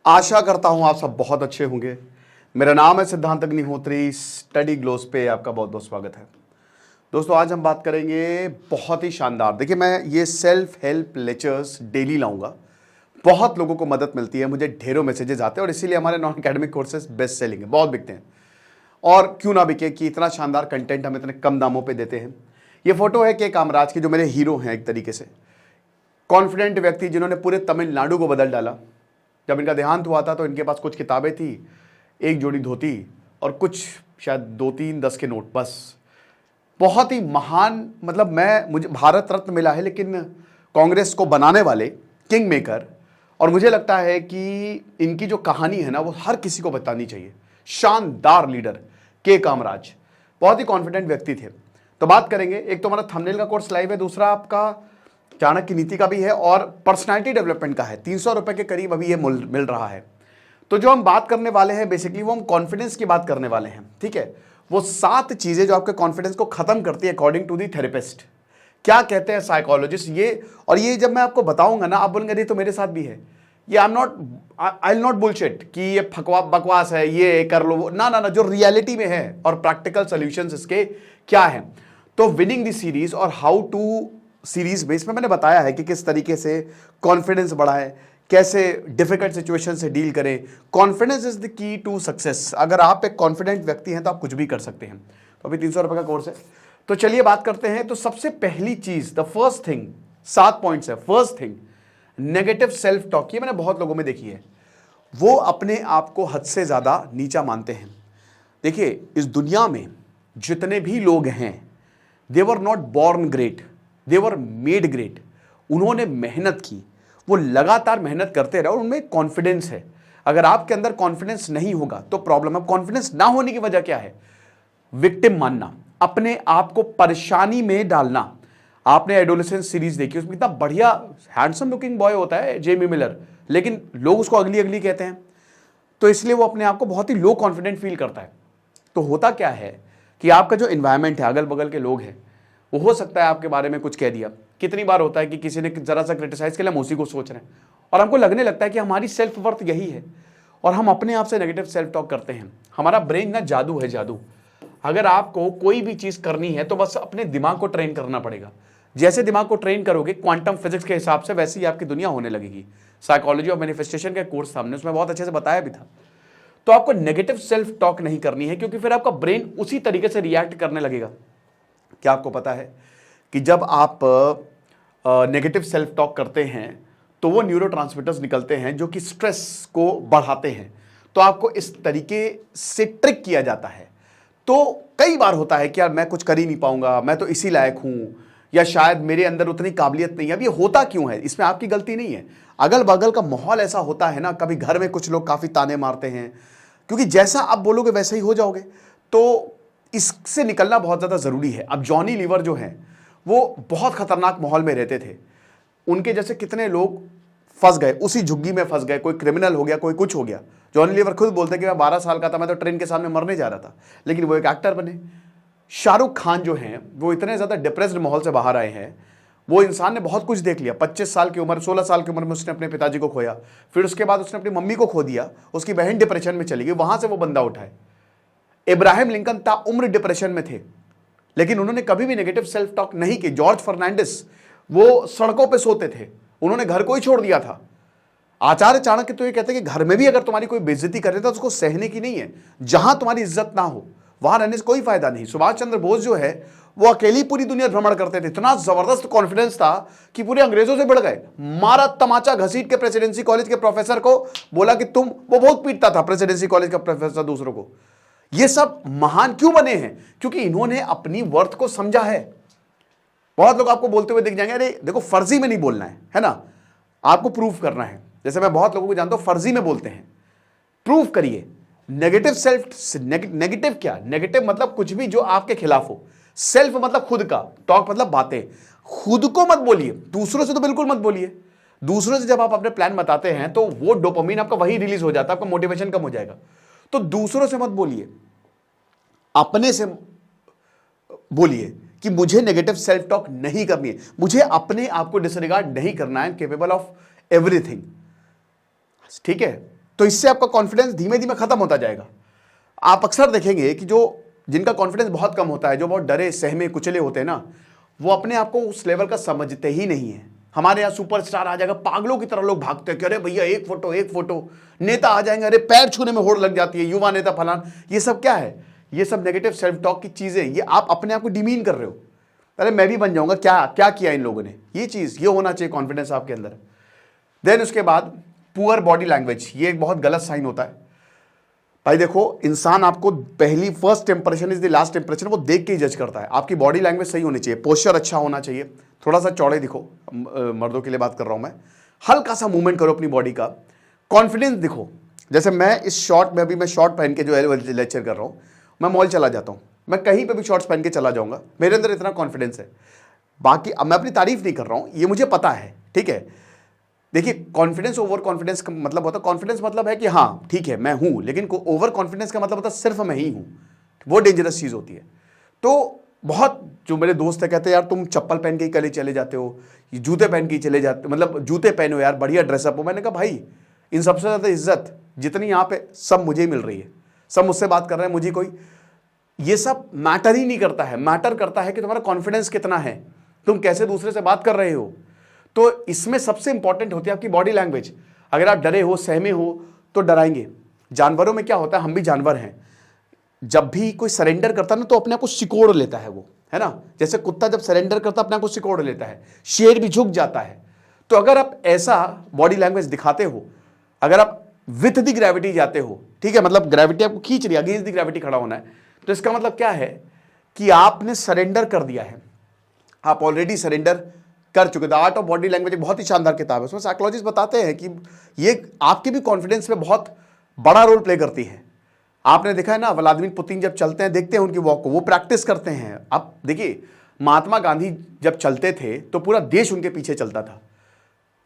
आशा करता हूं आप सब बहुत अच्छे होंगे। मेरा नाम है सिद्धांत अग्निहोत्री। स्टडी ग्लोस पे आपका बहुत बहुत स्वागत है। दोस्तों, आज हम बात करेंगे बहुत ही शानदार। देखिए, मैं ये सेल्फ हेल्प लेक्चर्स डेली लाऊंगा। बहुत लोगों को मदद मिलती है, मुझे ढेरों मैसेजेस आते हैं और इसीलिए हमारे non academic courses best selling है, बहुत बिकते हैं। और क्यों ना बिके कि इतना शानदार कंटेंट हम इतने कम दामों पे देते हैं। ये फोटो है के कामराज की, जो मेरे हीरो हैं एक तरीके से। कॉन्फिडेंट व्यक्ति जिन्होंने पूरे तमिलनाडु को बदल डाला। जब इनका देहांत हुआ था तो इनके पास कुछ किताबें थी, एक जोड़ी धोती और कुछ शायद 2-3-10 के नोट, बस। बहुत ही महान, मतलब मुझे भारत रत्न मिला है, लेकिन कांग्रेस को बनाने वाले किंग मेकर। और मुझे लगता है कि इनकी जो कहानी है ना, वो हर किसी को बतानी चाहिए। शानदार लीडर के कामराज, बहुत ही कॉन्फिडेंट व्यक्ति थे। तो बात करेंगे, एक तो हमारा थंबनेल का कोर्स लाइव है, दूसरा आपका चाणक्य नीति का भी है और पर्सनालिटी डेवलपमेंट का है। 300 रुपए के करीब अभी ये मिल रहा है। तो जो हम बात करने वाले हैं बेसिकली, वो हम कॉन्फिडेंस की बात करने वाले हैं। ठीक है, वो 7 चीजें जो आपके कॉन्फिडेंस को खत्म करती है अकॉर्डिंग टू दी थेरेपिस्ट। क्या कहते हैं साइकोलॉजिस्ट ये। और ये जब मैं आपको बताऊंगा ना, आप बोलेंगे तो मेरे साथ भी है ये। आई एम नॉट बुलशिट कि ये बकवास है, ये कर लो, ना ना ना, जो रियलिटी में है और प्रैक्टिकल सॉल्यूशंस इसके क्या है। तो विनिंग दी सीरीज और हाउ टू सीरीज में इसमें मैंने बताया है कि किस तरीके से कॉन्फिडेंस बढ़ाएं, कैसे डिफिकल्ट सिचुएशन से डील करें। Confidence is the key to success. अगर आप एक कॉन्फिडेंट व्यक्ति हैं तो आप कुछ भी कर सकते हैं। तो अभी 300 रुपए का कोर्स है। तो चलिए बात करते हैं। तो सबसे पहली चीज, द फर्स्ट थिंग, 7 पॉइंट्स है। First thing, negative self talk. ये मैंने बहुत लोगों में देखी है, वो अपने आप को हद से ज्यादा नीचा मानते हैं। देखिए, इस दुनिया में जितने भी लोग हैं, they were not born great, they were made great. उन्होंने मेहनत की, वो लगातार मेहनत करते रहे और उनमें कॉन्फिडेंस है। अगर आपके अंदर कॉन्फिडेंस नहीं होगा तो प्रॉब्लम है। कॉन्फिडेंस ना होने की वजह क्या है? विक्टिम मानना, अपने आप को परेशानी में डालना। आपने एडोलेसेंस सीरीज देखी, उसमें कितना बढ़िया हैंडसम लुकिंग बॉय होता है जेमी मिलर, लेकिन लोग उसको अगली अगली कहते हैं। तो इसलिए वो अपने आप को बहुत ही लो कॉन्फिडेंट फील करता है। तो होता क्या है कि आपका जो इन्वायरमेंट है, अगल बगल के लोग हैं, वो हो सकता है आपके बारे में कुछ कह दिया। कितनी बार होता है कि किसी ने जरा सा क्रिटिसाइज किया, हम उसी को सोच रहे हैं और हमको लगने लगता है कि हमारी सेल्फ वर्थ यही है और हम अपने आप से नेगेटिव सेल्फ टॉक करते हैं। हमारा ब्रेन ना जादू है, जादू। अगर आपको कोई भी चीज करनी है तो बस अपने दिमाग को ट्रेन करना पड़ेगा। जैसे दिमाग को ट्रेन करोगे क्वांटम फिजिक्स के हिसाब से, वैसे ही आपकी दुनिया होने लगेगी। साइकोलॉजी ऑफ मैनिफेस्टेशन का कोर्स था, हमने उसमें बहुत अच्छे से बताया भी था। तो आपको नेगेटिव सेल्फ टॉक नहीं करनी है, क्योंकि फिर आपका ब्रेन उसी तरीके से रिएक्ट करने लगेगा। क्या आपको पता है कि जब आप नेगेटिव सेल्फ टॉक करते हैं तो वो न्यूरोट्रांसमीटर्स निकलते हैं जो कि स्ट्रेस को बढ़ाते हैं। तो आपको इस तरीके से ट्रिक किया जाता है। तो कई बार होता है कि यार मैं कुछ कर ही नहीं पाऊंगा, मैं तो इसी लायक हूं, या शायद मेरे अंदर उतनी काबिलियत नहीं है। अब ये होता क्यों है? इसमें आपकी गलती नहीं है, अगल बगल का माहौल ऐसा होता है ना। कभी घर में कुछ लोग काफी ताने मारते हैं, क्योंकि जैसा आप बोलोगे वैसे ही हो जाओगे। तो इससे निकलना बहुत ज्यादा जरूरी है। अब जॉनी लीवर जो है, वो बहुत खतरनाक माहौल में रहते थे। उनके जैसे कितने लोग फंस गए, उसी झुग्गी में फंस गए। कोई क्रिमिनल हो गया, कोई कुछ हो गया। जॉनी लीवर खुद बोलते कि मैं 12 साल का था, मैं तो ट्रेन के सामने मरने जा रहा था, लेकिन वो एक एक्टर बने। शाहरुख खान जो हैं, वो इतने ज्यादा डिप्रेस्ड माहौल से बाहर आए हैं। वो इंसान ने बहुत कुछ देख लिया। 25 साल की उम्र, 16 साल की उम्र में उसने अपने पिताजी को खोया, फिर उसके बाद उसने अपनी मम्मी को खो दिया, उसकी बहन डिप्रेशन में चली गई, वहां से वो बंदा उठा है। इब्राहिम लिंकन ताउम्र डिप्रेशन में थे, लेकिन उन्होंने कभी भी नेगेटिव सेल्फ टॉक नहीं की। जॉर्ज फर्नांडिस, वो सड़कों पे सोते थे, उन्होंने घर को ही छोड़ दिया था। आचार्य चाणक्य तो ये कहते हैं कि घर में भी अगर तुम्हारी कोई बेइज्जती करे तो उसको सहने की नहीं है। जहां तुम्हारी इज्जत ना हो वहां रहने से कोई फायदा नहीं। सुभाष चंद्र बोस जो है, वो अकेली पूरी दुनिया भ्रमण करते थे। इतना जबरदस्त कॉन्फिडेंस था कि पूरे अंग्रेजों से बढ़ गए। मारा तमाचा घसीट के प्रेसिडेंसी कॉलेज के प्रोफेसर को, बोला कि तुम, वो बहुत पीटता था प्रेसिडेंसी कॉलेज का प्रोफेसर दूसरों को। ये सब महान क्यों बने हैं? क्योंकि इन्होंने अपनी वर्थ को समझा है। बहुत लोग आपको बोलते हुए दिख जाएंगे, अरे देखो फर्जी में नहीं बोलना है ना, आपको प्रूफ करना है। जैसे मैं बहुत लोगों को जानता हूं फर्जी में बोलते हैं, प्रूफ करिए। नेगेटिव सेल्फ, नेगेटिव क्या? नेगेटिव मतलब कुछ भी जो आपके खिलाफ हो। सेल्फ मतलब खुद का, टॉक मतलब बातें। खुद को मत बोलिए, दूसरों से तो बिल्कुल मत बोलिए। दूसरों से जब आप अपने प्लान बताते हैं तो वो डोपामिन आपका वही रिलीज हो जाता है, आपका मोटिवेशन कम हो जाएगा। तो दूसरों से मत बोलिए, अपने से बोलिए कि मुझे नेगेटिव सेल्फ टॉक नहीं करनी है, मुझे अपने आप को डिसरिगार्ड नहीं करना है। Capable of everything. ठीक है? तो इससे आपका कॉन्फिडेंस धीमे धीमे खत्म होता जाएगा। आप अक्सर देखेंगे कि जो जिनका कॉन्फिडेंस बहुत कम होता है, जो बहुत डरे सहमे कुचले होते हैं ना, वो अपने आप को उस लेवल का समझते ही नहीं है। हमारे यहाँ सुपरस्टार आ जाएगा, पागलों की तरह लोग भागते हैं कि अरे भैया एक फोटो एक फोटो। नेता आ जाएंगे, अरे पैर छूने में होड़ लग जाती है, युवा नेता फलान। ये सब क्या है? ये सब नेगेटिव सेल्फ टॉक की चीजें। ये आप अपने आप को डिमीन कर रहे हो। अरे मैं भी बन जाऊंगा, क्या क्या किया इन लोगों ने। ये चीज, ये होना चाहिए कॉन्फिडेंस आपके अंदर। देन उसके बाद पुअर बॉडी लैंग्वेज, ये एक बहुत गलत साइन होता है भाई। देखो, इंसान आपको पहली first impression is the last impression, वो देख के ही जज करता है। आपकी बॉडी लैंग्वेज सही होनी चाहिए, पोस्चर अच्छा होना चाहिए, थोड़ा सा चौड़े दिखो, मर्दों के लिए बात कर रहा हूं मैं। हल्का सा मूवमेंट करो अपनी बॉडी का, कॉन्फिडेंस दिखो। जैसे मैं इस शॉर्ट में, अभी मैं शॉर्ट पहन के जो है लेक्चर कर रहा हूं, मैं मॉल चला जाता हूं, मैं कहीं पे भी शॉर्ट्स पहन के चला जाऊंगा, मेरे अंदर इतना कॉन्फिडेंस है। बाकी अब मैं अपनी तारीफ नहीं कर रहा हूं, ये मुझे पता है, ठीक है। देखिए, कॉन्फिडेंस ओवर कॉन्फिडेंस का मतलब होता है, कॉन्फिडेंस मतलब है कि हाँ ठीक है मैं हूं, लेकिन ओवर कॉन्फिडेंस का मतलब होता है सिर्फ मैं ही हूं। वो डेंजरस चीज होती है। तो बहुत जो मेरे दोस्त है कहते हैं यार तुम चप्पल पहन के ही कल चले जाते हो, जूते पहन के ही चले जाते, मतलब जूते पहनो यार, बढ़िया ड्रेसअप हो। मैंने कहा भाई, इन सबसे ज्यादा इज्जत जितनी यहाँ पे सब मुझे ही मिल रही है, सब मुझसे बात कर रहे हैं, मुझे कोई ये सब मैटर ही नहीं करता है। मैटर करता है कि तुम्हारा कॉन्फिडेंस कितना है, तुम कैसे दूसरे से बात कर रहे हो। तो इसमें सबसे इंपॉर्टेंट होती है आपकी बॉडी लैंग्वेज। अगर आप डरे हो, सहमे हो, तो डराएंगे। जानवरों में क्या होता है, हम भी जानवर हैं, जब भी कोई सरेंडर करता है ना तो अपने आप को सिकोड़ लेता है वो, है ना। जैसे कुत्ता जब सरेंडर करता है अपने आप को सिकोड़ लेता है, शेर भी झुक जाता है। तो अगर आप ऐसा बॉडी लैंग्वेज दिखाते हो, अगर आप विथ द ग्रेविटी जाते हो, ठीक है, मतलब ग्रेविटी आपको खींच रही है, अगेंस्ट द ग्रेविटी खड़ा होना है, तो इसका मतलब क्या है कि आपने सरेंडर कर दिया है, आप ऑलरेडी सरेंडर कर चुके। The art of body language बहुत ही शानदार किताब है, उसमें साइकोलॉजिस्ट बताते हैं कि ये आपके भी कॉन्फिडेंस में बहुत बड़ा रोल प्ले करती है। आपने देखा है ना, व्लादिमीर पुतिन जब चलते हैं, देखते हैं उनकी वॉक को, वो प्रैक्टिस करते हैं। आप देखिए, महात्मा गांधी जब चलते थे तो पूरा देश उनके पीछे चलता था।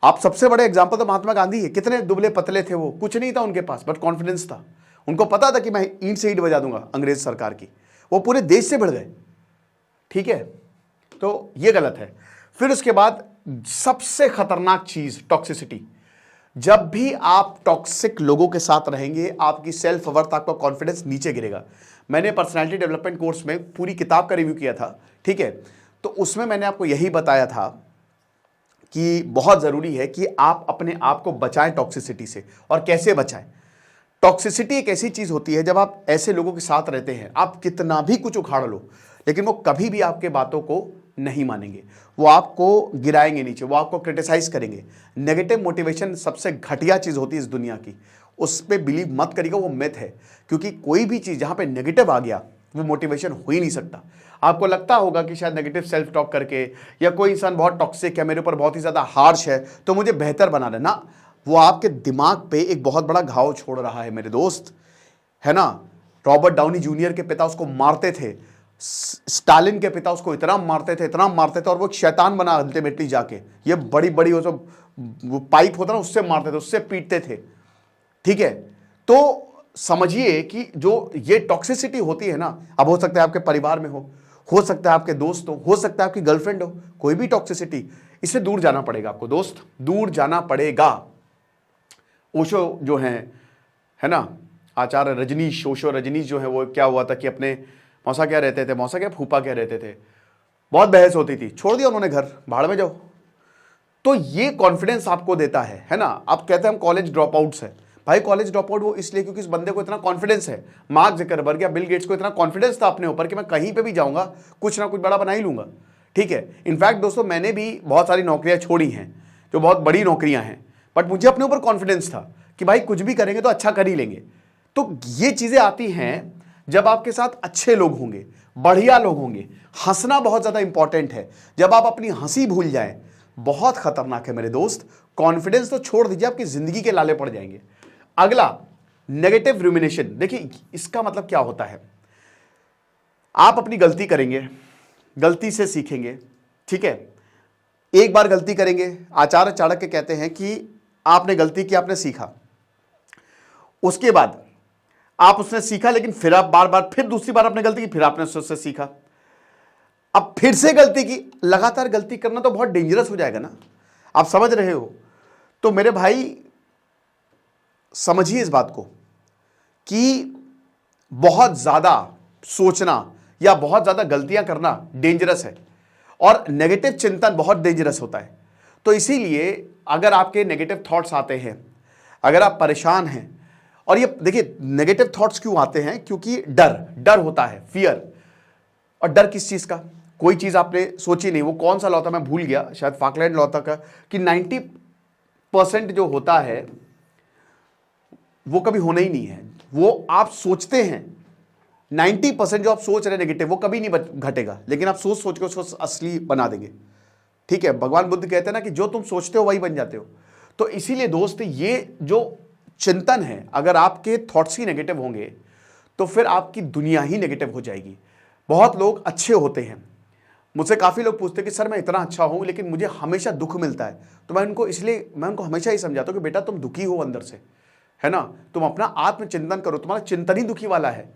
आप सबसे बड़े एग्जाम्पल तो महात्मा गांधी है, कितने दुबले पतले थे वो, कुछ नहीं था उनके पास, बट कॉन्फिडेंस था। उनको पता था कि मैं ईंट से ईंट बजा दूंगा अंग्रेज सरकार की, वो पूरे देश से भिड़ गए, ठीक है। तो ये गलत है। फिर उसके बाद सबसे खतरनाक चीज टॉक्सिसिटी। जब भी आप टॉक्सिक लोगों के साथ रहेंगे, आपकी सेल्फ वर्थ, आपका कॉन्फिडेंस नीचे गिरेगा। मैंने पर्सनालिटी डेवलपमेंट कोर्स में पूरी किताब का रिव्यू किया था, ठीक है। तो उसमें मैंने आपको यही बताया था कि बहुत जरूरी है कि आप अपने आप को बचाएं टॉक्सिसिटी से। और कैसे बचाएं? टॉक्सिसिटी एक ऐसी चीज होती है, जब आप ऐसे लोगों के साथ रहते हैं, आप कितना भी कुछ उखाड़ लो, लेकिन वो कभी भी आपके बातों को नहीं मानेंगे, वो आपको गिराएंगे नीचे, वो आपको क्रिटिसाइज करेंगे। नेगेटिव मोटिवेशन सबसे घटिया चीज होती है इस दुनिया की, उस पर बिलीव मत करिएगा, वो मिथ है। क्योंकि कोई भी चीज जहां पे नेगेटिव आ गया, वो मोटिवेशन हो ही नहीं सकता। आपको लगता होगा कि शायद नेगेटिव सेल्फ टॉक करके, या कोई इंसान बहुत टॉक्सिक है, मेरे ऊपर बहुत ही ज्यादा हार्श है, तो मुझे बेहतर बना देना, वो आपके दिमाग पे एक बहुत बड़ा घाव छोड़ रहा है मेरे दोस्त, है ना। रॉबर्ट डाउनी जूनियर के पिता उसको मारते थे, स्टालिन के पिता उसको इतना मारते थे, इतना मारते थे, और वो एक शैतान बना अल्टीमेटली जाके। ये बड़ी बड़ी वो पाइप होता ना, उससे मारते थे, उससे पीटते थे, ठीक है। तो समझिए कि जो ये टॉक्सिसिटी होती है ना, अब हो सकता है आपके परिवार में हो सकता है आपके दोस्त हो सकता है आपकी गर्लफ्रेंड हो, कोई भी टॉक्सिसिटी, इससे दूर जाना पड़ेगा आपको दोस्त, दूर जाना पड़ेगा। ओशो जो है ना, आचार्य रजनीश, ओशो रजनीश जो है, वो क्या हुआ था कि अपने मौसा क्या रहते थे, मौसा क्या फूफा क्या रहते थे, बहुत बहस होती थी, छोड़ दिया उन्होंने, घर भाड़ में जाओ। तो ये कॉन्फिडेंस आपको देता है ना। आप कहते हैं हम कॉलेज ड्रॉप आउट्स है, भाई कॉलेज ड्रॉप आउट वो इसलिए क्योंकि इस बंदे को इतना कॉन्फिडेंस है। मार्क ज़करबर्ग या बिल गेट्स को इतना कॉन्फिडेंस था अपने ऊपर कि मैं कहीं पे भी जाऊंगा कुछ ना कुछ बड़ा बना ही लूंगा, ठीक है। इनफैक्ट दोस्तों, मैंने भी बहुत सारी नौकरियां छोड़ी हैं जो बहुत बड़ी नौकरियां हैं, बट मुझे अपने ऊपर कॉन्फिडेंस था कि भाई कुछ भी करेंगे तो अच्छा कर ही लेंगे। तो ये चीजें आती हैं जब आपके साथ अच्छे लोग होंगे, बढ़िया लोग होंगे। हंसना बहुत ज्यादा इंपॉर्टेंट है। जब आप अपनी हंसी भूल जाएं, बहुत खतरनाक है मेरे दोस्त। कॉन्फिडेंस तो छोड़ दीजिए, आपकी जिंदगी के लाले पड़ जाएंगे। अगला, नेगेटिव रुमिनेशन। देखिए इसका मतलब क्या होता है, आप अपनी गलती करेंगे, गलती से सीखेंगे, ठीक है। एक बार गलती करेंगे, आचार्य चाणक्य कहते हैं कि आपने गलती की, आपने सीखा, उसके बाद आप उसने सीखा, लेकिन फिर आप बार बार फिर दूसरी बार आपने गलती की, फिर आपने उससे सीखा, अब फिर से गलती की। लगातार गलती करना तो बहुत डेंजरस हो जाएगा ना, आप समझ रहे हो। तो मेरे भाई, समझिए इस बात को कि बहुत ज्यादा सोचना या बहुत ज्यादा गलतियां करना डेंजरस है और नेगेटिव चिंतन बहुत डेंजरस होता है। तो इसीलिए अगर आपके नेगेटिव थॉट्स आते हैं, अगर आप परेशान हैं, और ये देखिए नेगेटिव थॉट्स क्यों आते हैं, क्योंकि डर होता है, फियर। और डर किस चीज का? कोई चीज आपने सोची नहीं, वो कौन सा लॉ था मैं भूल गया, शायद फाकलैंड लॉ था का, कि 90% जो होता है वो कभी होना ही नहीं है। वो आप सोचते हैं 90% जो आप सोच रहे नेगेटिव वो कभी नहीं घटेगा, लेकिन आप सोच सोच के उसको असली बना देंगे। ठीक है, भगवान बुद्ध कहते हैं ना कि जो तुम सोचते हो वही बन जाते हो। तो इसीलिए दोस्त ये जो चिंतन है, अगर आपके थॉट्स ही नेगेटिव होंगे तो फिर आपकी दुनिया ही नेगेटिव हो जाएगी। बहुत लोग अच्छे होते हैं, मुझसे काफ़ी लोग पूछते हैं कि सर मैं इतना अच्छा हूं लेकिन मुझे हमेशा दुख मिलता है। तो मैं उनको हमेशा ही समझाता हूं कि बेटा तुम दुखी हो अंदर से, है ना, तुम अपना आत्मचिंतन करो, तुम्हारा चिंतन ही दुखी वाला है,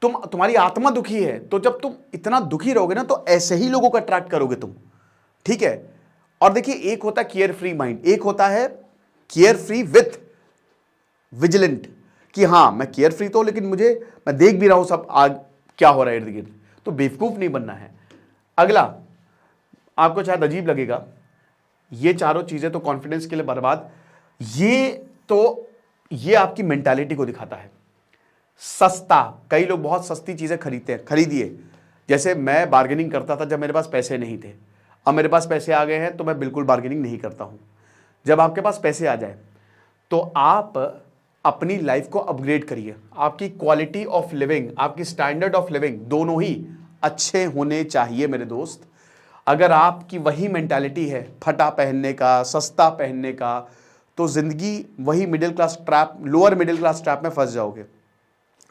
तुम्हारी आत्मा दुखी है। तो जब तुम इतना दुखी रहोगे ना तो ऐसे ही लोगों को अट्रैक्ट करोगे तुम। ठीक है, और देखिए एक होता है केयर फ्री माइंड, एक होता है केयर फ्री विथ विजिलेंट, कि हाँ मैं केयर फ्री तो लेकिन मैं देख भी रहा हूं सब आज क्या हो रहा है इर्द गिर्द। तो बेवकूफ नहीं बनना है। अगला, आपको शायद अजीब लगेगा, ये चारों चीजें तो कॉन्फिडेंस के लिए बर्बाद, ये आपकी मेंटालिटी को दिखाता है। सस्ता, कई लोग बहुत सस्ती चीजें खरीदिए। जैसे मैं बार्गेनिंग करता था जब मेरे पास पैसे नहीं थे, अब मेरे पास पैसे आ गए हैं तो मैं बिल्कुल बार्गेनिंग नहीं करता हूं। जब आपके पास पैसे आ जाए तो आप अपनी लाइफ को अपग्रेड करिए। आपकी क्वालिटी ऑफ लिविंग, आपकी स्टैंडर्ड ऑफ लिविंग दोनों ही अच्छे होने चाहिए मेरे दोस्त। अगर आपकी वही मेंटालिटी है फटा पहनने का, सस्ता पहनने का, तो जिंदगी वही middle class trap, lower middle class trap में फंस जाओगे।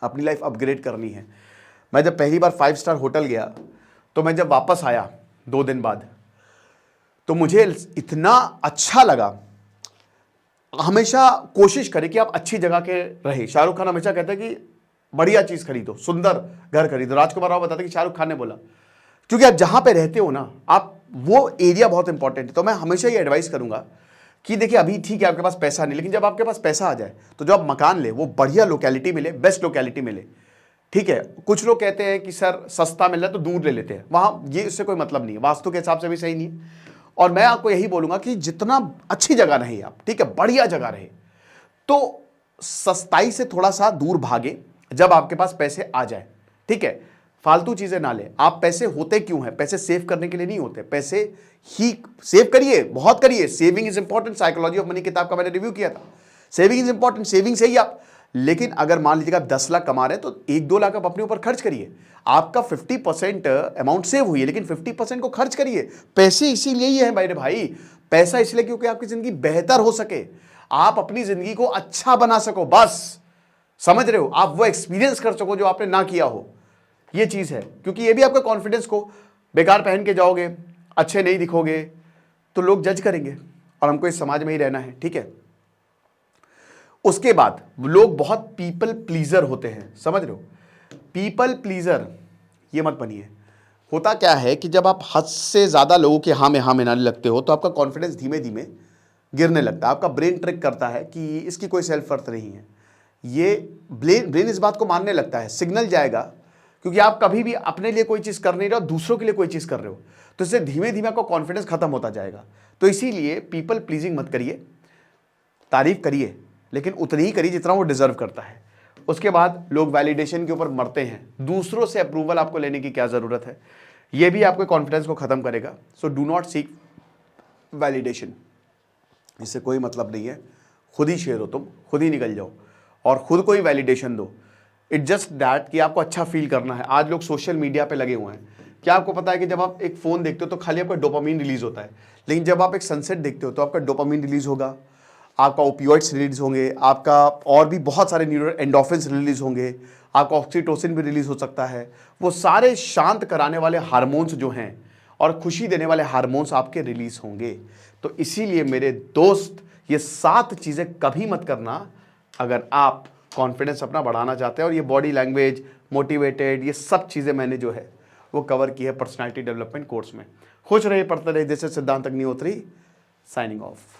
अपनी लाइफ अपग्रेड करनी है। मैं जब पहली बार 5 स्टार होटल गया तो मैं जब वापस आया 2 दिन बाद तो मुझे इतना अच्छा लगा। हमेशा कोशिश करें कि आप अच्छी जगह के रहे। शाहरुख खान हमेशा कहते हैं कि बढ़िया चीज खरीदो, सुंदर घर खरीदो। राजकुमार राव बताते कि शाहरुख खान ने बोला, क्योंकि आप जहां पे रहते हो ना, आप वो एरिया बहुत इंपॉर्टेंट है। तो मैं हमेशा ये एडवाइस करूंगा कि देखिए अभी ठीक है आपके पास पैसा नहीं, लेकिन जब आपके पास पैसा आ जाए तो जो आप मकान ले वो बढ़िया लोकेलिटी मिले, बेस्ट लोकेलिटी मिले। ठीक है, कुछ लोग कहते हैं कि सर सस्ता मिल रहा है तो दूर ले लेते हैं, वहां ये इससे कोई मतलब नहीं है, वास्तु के हिसाब से भी सही नहीं है। और मैं आपको यही बोलूंगा कि जितना अच्छी जगह रहे आप, ठीक है, बढ़िया जगह रहे, तो सस्ताई से थोड़ा सा दूर भागे जब आपके पास पैसे आ जाए। ठीक है, फालतू चीजें ना ले। आप पैसे होते क्यों हैं? पैसे सेव करने के लिए नहीं होते, पैसे ही सेव करिए, बहुत करिए। Saving is important, psychology of money किताब का मैंने रिव्यू किया था। सेविंग इज इंपॉर्टेंट, सेविंग से ही आप, लेकिन अगर मान लीजिए आप 10 लाख कमा रहे हैं तो 1-2 लाख आप अपने ऊपर खर्च करिए। आपका 50% अमाउंट सेव हुई है, लेकिन 50% को खर्च करिए। पैसे इसीलिए ही है मेरे भाई, पैसा इसलिए क्योंकि आपकी जिंदगी बेहतर हो सके, आप अपनी जिंदगी को अच्छा बना सको, बस। समझ रहे हो? आप वो एक्सपीरियंस कर सको जो आपने ना किया हो, ये चीज है। क्योंकि ये भी आपके कॉन्फिडेंस को, बेकार पहन के जाओगे, अच्छे नहीं दिखोगे तो लोग जज करेंगे, और हमको इस समाज में ही रहना है। ठीक है, उसके बाद लोग बहुत पीपल प्लीजर होते हैं, समझ रहे हो? पीपल प्लीजर ये मत बनिए। होता क्या है कि जब आप हद से ज्यादा लोगों के हाँ में मिलाने लगते हो तो आपका कॉन्फिडेंस धीमे धीमे गिरने लगता है। आपका ब्रेन ट्रिक करता है कि इसकी कोई सेल्फ वर्थ नहीं है। ये ब्रेन इस बात को मानने लगता है, सिग्नल जाएगा, क्योंकि आप कभी भी अपने लिए कोई चीज कर नहीं रहे हो, दूसरों के लिए कोई चीज कर रहे हो, तो इससे धीमे धीमे आपका कॉन्फिडेंस खत्म होता जाएगा। तो इसीलिए पीपल प्लीजिंग मत करिए, तारीफ करिए, लेकिन उतनी ही करिए जितना वो डिजर्व करता है। उसके बाद लोग वैलिडेशन के ऊपर मरते हैं, दूसरों से अप्रूवल आपको लेने की क्या जरूरत है, ये भी आपके कॉन्फिडेंस को खत्म करेगा। So do not seek validation, इससे कोई मतलब नहीं है। खुद ही शेयर हो, तुम खुद ही निकल जाओ और खुद को ही वैलिडेशन दो। इट जस्ट दैट कि आपको अच्छा फील करना है। आज लोग सोशल मीडिया पे लगे हुए हैं। क्या आपको पता है कि जब आप एक फोन देखते हो तो खाली आपका डोपामीन रिलीज होता है, लेकिन जब आप एक सनसेट देखते हो तो आपका डोपामीन रिलीज होगा, आपका ओपियोइड्स रिलीज होंगे, आपका और भी बहुत सारे न्यूरो एंडोर्फिन्स रिलीज होंगे, आपका ऑक्सीटोसिन भी रिलीज हो सकता है। वो सारे शांत कराने वाले हार्मोन्स जो हैं और खुशी देने वाले हार्मोन्स आपके रिलीज होंगे। तो इसीलिए मेरे दोस्त, ये 7 चीजें कभी मत करना अगर आप कॉन्फिडेंस अपना बढ़ाना चाहते हैं। और ये बॉडी लैंग्वेज, मोटिवेटेड, ये सब चीजें मैंने जो है वो कवर की है पर्सनालिटी डेवलपमेंट कोर्स में। खुश रहिए, पढ़ते रहिए। दिस इज सिद्धांत अग्निहोत्री, साइनिंग ऑफ।